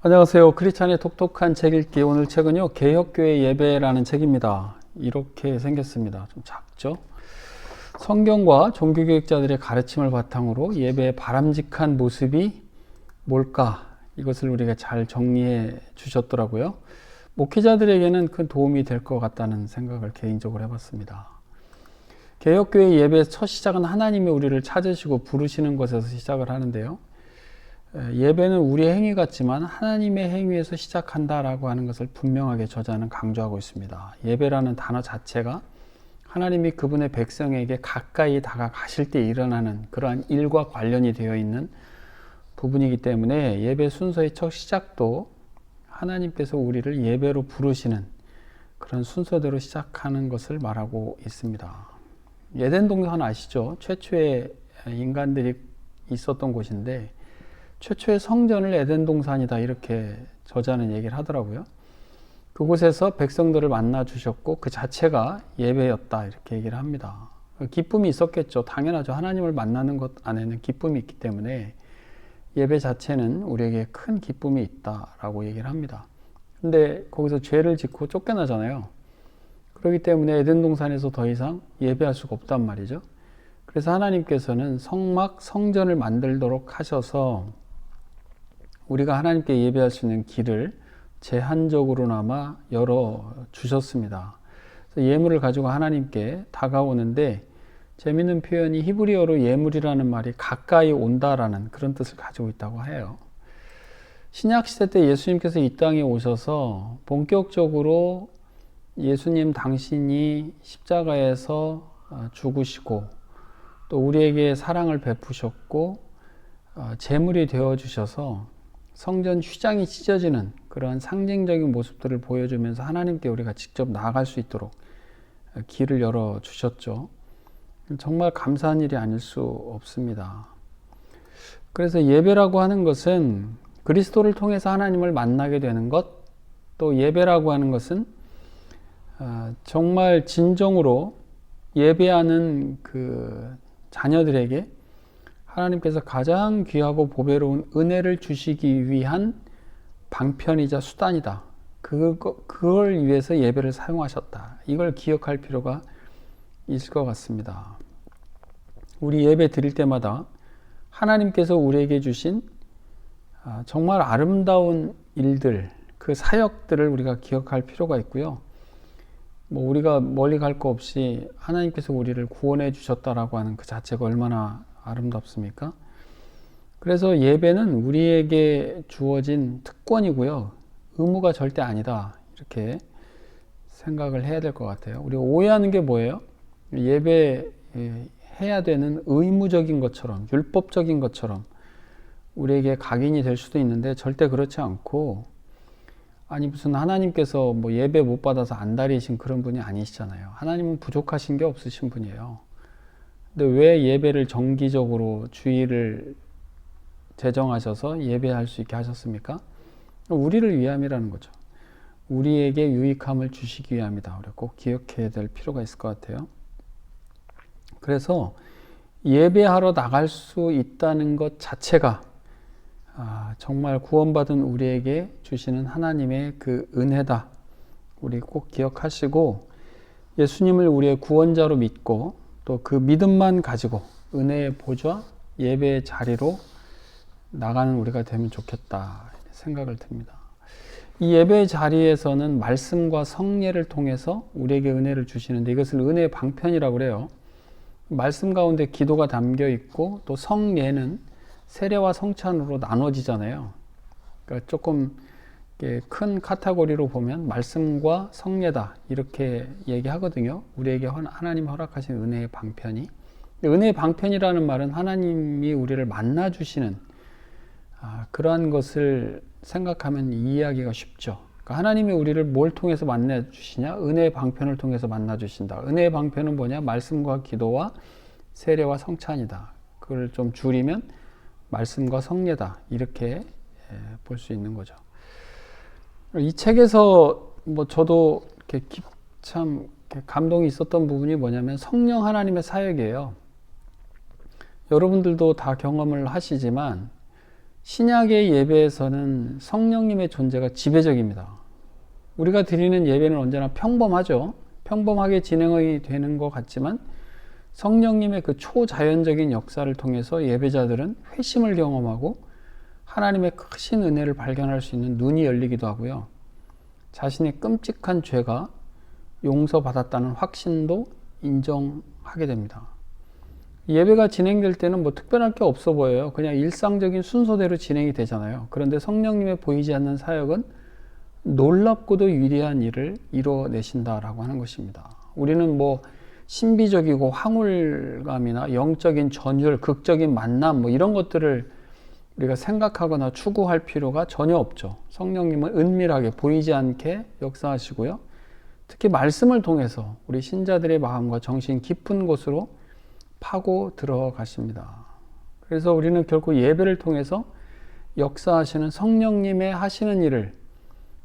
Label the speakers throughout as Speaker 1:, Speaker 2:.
Speaker 1: 안녕하세요. 크리스찬의 독특한 책 읽기. 오늘 책은요, 개혁교회 예배라는 책입니다. 이렇게 생겼습니다. 좀 작죠? 성경과 종교교육자들의 가르침을 바탕으로 예배의 바람직한 모습이 뭘까? 이것을 우리가 잘 정리해 주셨더라고요. 목회자들에게는 큰 도움이 될 것 같다는 생각을 개인적으로 해봤습니다. 개혁교회 예배의 첫 시작은 하나님이 우리를 찾으시고 부르시는 것에서 시작을 하는데요. 예배는 우리의 행위 같지만 하나님의 행위에서 시작한다라고 하는 것을 분명하게 저자는 강조하고 있습니다. 예배라는 단어 자체가 하나님이 그분의 백성에게 가까이 다가가실 때 일어나는 그러한 일과 관련이 되어 있는 부분이기 때문에 예배 순서의 첫 시작도 하나님께서 우리를 예배로 부르시는 그런 순서대로 시작하는 것을 말하고 있습니다. 에덴 동산 아시죠? 최초의 인간들이 있었던 곳인데 최초의 성전을 에덴 동산이다 이렇게 저자는 얘기를 하더라고요. 그곳에서 백성들을 만나 주셨고 그 자체가 예배였다 이렇게 얘기를 합니다. 기쁨이 있었겠죠. 당연하죠. 하나님을 만나는 것 안에는 기쁨이 있기 때문에 예배 자체는 우리에게 큰 기쁨이 있다라고 얘기를 합니다. 근데 거기서 죄를 짓고 쫓겨나잖아요. 그렇기 때문에 에덴 동산에서 더 이상 예배할 수가 없단 말이죠. 그래서 하나님께서는 성전을 만들도록 하셔서 우리가 하나님께 예배할 수 있는 길을 제한적으로나마 열어 주셨습니다. 예물을 가지고 하나님께 다가오는데 재미있는 표현이 히브리어로 예물이라는 말이 가까이 온다라는 그런 뜻을 가지고 있다고 해요. 신약시대 때 예수님께서 이 땅에 오셔서 본격적으로 예수님 당신이 십자가에서 죽으시고 또 우리에게 사랑을 베푸셨고 제물이 되어주셔서 성전 휘장이 찢어지는 그러한 상징적인 모습들을 보여주면서 하나님께 우리가 직접 나아갈 수 있도록 길을 열어주셨죠. 정말 감사한 일이 아닐 수 없습니다. 그래서 예배라고 하는 것은 그리스도를 통해서 하나님을 만나게 되는 것, 또 예배라고 하는 것은 정말 진정으로 예배하는 그 자녀들에게 하나님께서 가장 귀하고 보배로운 은혜를 주시기 위한 방편이자 수단이다. 그걸 위해서 예배를 사용하셨다. 이걸 기억할 필요가 있을 것 같습니다. 우리 예배 드릴 때마다 하나님께서 우리에게 주신 정말 아름다운 일들, 그 사역들을 우리가 기억할 필요가 있고요. 우리가 멀리 갈 거 없이 하나님께서 우리를 구원해 주셨다라고 하는 그 자체가 얼마나 아름답습니까? 그래서 예배는 우리에게 주어진 특권이고요. 의무가 절대 아니다. 이렇게 생각을 해야 될 것 같아요. 우리가 오해하는 게 뭐예요? 예배 해야 되는 의무적인 것처럼, 율법적인 것처럼 우리에게 각인이 될 수도 있는데 절대 그렇지 않고, 아니 무슨 하나님께서 예배 못 받아서 안달이신 그런 분이 아니시잖아요. 하나님은 부족하신 게 없으신 분이에요. 근데 왜 예배를 정기적으로 주일을 제정하셔서 예배할 수 있게 하셨습니까? 우리를 위함이라는 거죠. 우리에게 유익함을 주시기 위함이다. 우리가 꼭 기억해야 될 필요가 있을 것 같아요. 그래서 예배하러 나갈 수 있다는 것 자체가 정말 구원받은 우리에게 주시는 하나님의 그 은혜다. 우리 꼭 기억하시고 예수님을 우리의 구원자로 믿고 또 그 믿음만 가지고 은혜의 보좌, 예배의 자리로 나가는 우리가 되면 좋겠다 생각을 듭니다. 이 예배의 자리에서는 말씀과 성례를 통해서 우리에게 은혜를 주시는데 이것을 은혜의 방편이라고 그래요. 말씀 가운데 기도가 담겨 있고 또 성례는 세례와 성찬으로 나눠지잖아요. 그러니까 조금 큰 카테고리로 보면 말씀과 성례다 이렇게 얘기하거든요. 우리에게 하나님 허락하신 은혜의 방편이. 은혜의 방편이라는 말은 하나님이 우리를 만나주시는 그러한 것을 생각하면 이해하기가 쉽죠. 그러니까 하나님이 우리를 뭘 통해서 만나주시냐? 은혜의 방편을 통해서 만나주신다. 은혜의 방편은 뭐냐? 말씀과 기도와 세례와 성찬이다. 그걸 좀 줄이면 말씀과 성례다. 이렇게 볼 수 있는 거죠. 이 책에서 저도 참 감동이 있었던 부분이 뭐냐면 성령 하나님의 사역이에요. 여러분들도 다 경험을 하시지만 신약의 예배에서는 성령님의 존재가 지배적입니다. 우리가 드리는 예배는 언제나 평범하죠. 평범하게 진행이 되는 것 같지만 성령님의 그 초자연적인 역사를 통해서 예배자들은 회심을 경험하고 하나님의 크신 은혜를 발견할 수 있는 눈이 열리기도 하고요. 자신의 끔찍한 죄가 용서받았다는 확신도 인정하게 됩니다. 예배가 진행될 때는 뭐 특별할 게 없어 보여요. 그냥 일상적인 순서대로 진행이 되잖아요. 그런데 성령님의 보이지 않는 사역은 놀랍고도 위대한 일을 이뤄내신다라고 하는 것입니다. 우리는 뭐 신비적이고 황홀감이나 영적인 전율, 극적인 만남 뭐 이런 것들을 우리가 생각하거나 추구할 필요가 전혀 없죠. 성령님은 은밀하게 보이지 않게 역사하시고요. 특히 말씀을 통해서 우리 신자들의 마음과 정신 깊은 곳으로 파고 들어가십니다. 그래서 우리는 결국 예배를 통해서 역사하시는 성령님의 하시는 일을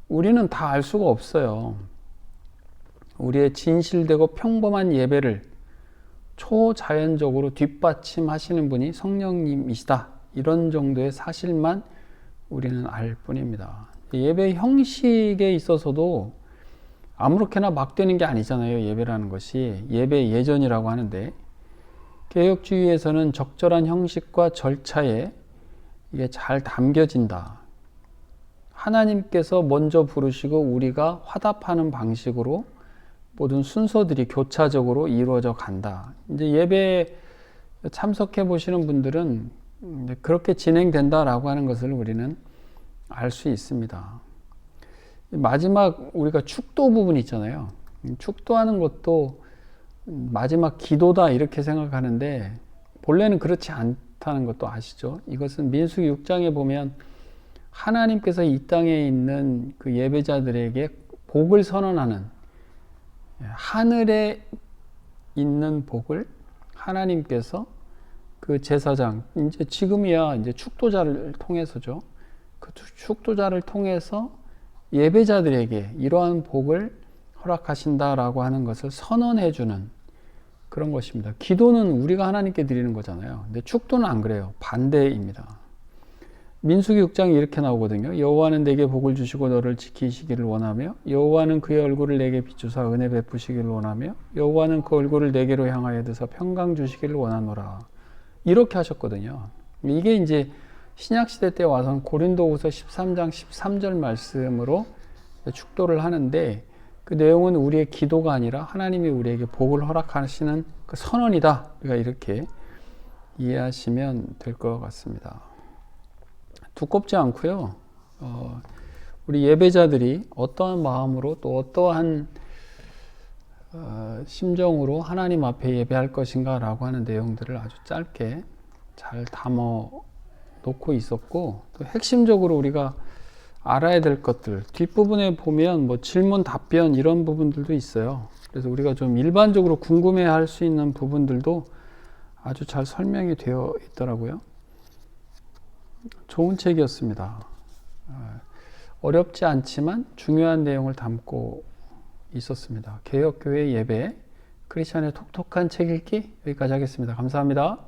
Speaker 1: 우리는 다 알 수가 없어요. 우리의 진실되고 평범한 예배를 초자연적으로 뒷받침하시는 분이 성령님이시다. 이런 정도의 사실만 우리는 알 뿐입니다. 예배 형식에 있어서도 아무렇게나 막 되는 게 아니잖아요. 예배라는 것이 예배 예전이라고 하는데 개혁주의에서는 적절한 형식과 절차에 이게 잘 담겨진다. 하나님께서 먼저 부르시고 우리가 화답하는 방식으로 모든 순서들이 교차적으로 이루어져 간다. 이제 예배에 참석해 보시는 분들은 그렇게 진행된다라고 하는 것을 우리는 알 수 있습니다. 마지막 우리가 축도 부분 있잖아요. 축도하는 것도 마지막 기도다 이렇게 생각하는데 본래는 그렇지 않다는 것도 아시죠? 이것은 민수기 6장에 보면 하나님께서 이 땅에 있는 그 예배자들에게 복을 선언하는 하늘에 있는 복을 하나님께서 그 제사장, 이제 지금이야 이제 축도자를 통해서죠. 그 축도자를 통해서 예배자들에게 이러한 복을 허락하신다라고 하는 것을 선언해주는 그런 것입니다. 기도는 우리가 하나님께 드리는 거잖아요. 근데 축도는 안 그래요. 반대입니다. 민수기 6장이 이렇게 나오거든요. 여호와는 내게 복을 주시고 너를 지키시기를 원하며 여호와는 그의 얼굴을 내게 비추사 은혜 베푸시기를 원하며 여호와는 그 얼굴을 내게로 향하여 드사 평강 주시기를 원하노라. 이렇게 하셨거든요. 이게 이제 신약시대 때 와서는 고린도후서 13장 13절 말씀으로 축도를 하는데 그 내용은 우리의 기도가 아니라 하나님이 우리에게 복을 허락하시는 그 선언이다. 우리가 이렇게 이해하시면 될 것 같습니다. 두껍지 않고요. 우리 예배자들이 어떠한 마음으로 또 어떠한 심정으로 하나님 앞에 예배할 것인가 라고 하는 내용들을 아주 짧게 잘 담아 놓고 있었고 또 핵심적으로 우리가 알아야 될 것들 뒷부분에 보면 뭐 질문 답변 이런 부분들도 있어요. 그래서 우리가 좀 일반적으로 궁금해 할 수 있는 부분들도 아주 잘 설명이 되어 있더라고요. 좋은 책이었습니다. 어렵지 않지만 중요한 내용을 담고 있었습니다. 개혁교회 예배 크리스천의 톡톡한 책 읽기 여기까지 하겠습니다. 감사합니다.